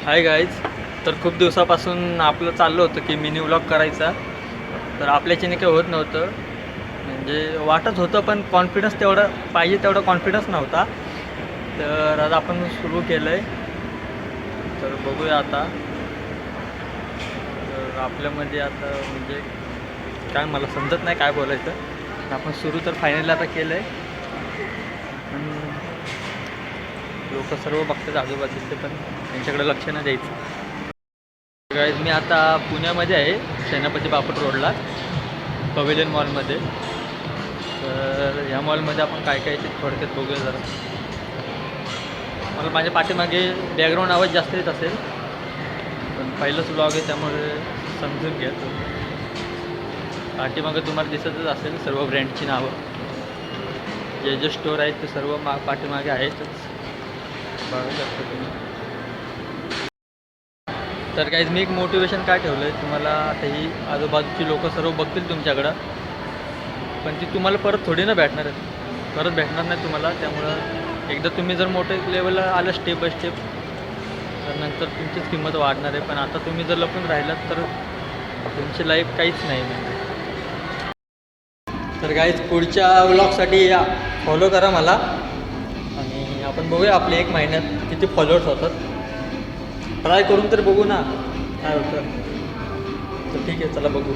Hi guys. तर खूप दिवसापासून आपलं चाललं होतं की मिनी व्लॉग करायचा. तर आपल्याच्याने काही होत नव्हतं, म्हणजे वाटत होतं पण कॉन्फिडन्स तेवढा पाहिजे तेवढा कॉन्फिडन्स नव्हता. तर आज आपण सुरू केलं आहे. तर बघूया आता. तर आपल्यामध्ये आता म्हणजे काय मला समजत नाही काय बोलायचं. आपण सुरू तर फायनली आता केलं आहे. लोक सर्व बघतात आजूबाजूचे, पण त्यांच्याकडे लक्ष नाही द्यायचं. गाईज मी आता पुण्यामध्ये आहे, सेनापती बापट रोडला पवेलियन मॉलमध्ये. तर ह्या मॉलमध्ये आपण काय काय ते थोडक्यात बघूया जरा. मला माझ्या पाठीमागे बॅकग्राऊंड आवाज जास्त येत असेल, पण पहिलंच ब्लॉग आहे त्यामुळे समजून घ्या. पाठीमागे तुम्हाला दिसतच असेल सर्व ब्रँडची नावं. जे जे स्टोर आहेत ते सर्व पाठीमागे आहेतच, बघू शकता तुम्ही. तर काहीच मी एक मोटिवेशन काय ठेवलं आहे तुम्हाला. आता ही आजूबाजूची लोक सर्व बघतील तुमच्याकडं, पण ती तुम्हाला परत थोडी ना भेटणार आहेत, परत भेटणार नाही तुम्हाला. त्यामुळं एकदा तुम्ही जर मोठे लेवलला आलं स्टेप बाय स्टेप, तर नंतर तुमचीच किंमत वाढणार आहे. पण आता तुम्ही जर लपून राहिलात तर तुमची लाईफ काहीच नाही म्हणजे. तर काहीच पुढच्या व्लॉगसाठी फॉलो करा मला, आणि आपण बघूया आपले 1 महिन्यात किती फॉलोअर्स होतात. ट्राय करून तर बघू ना काय होतं. तर ठीक आहे, चला बघू.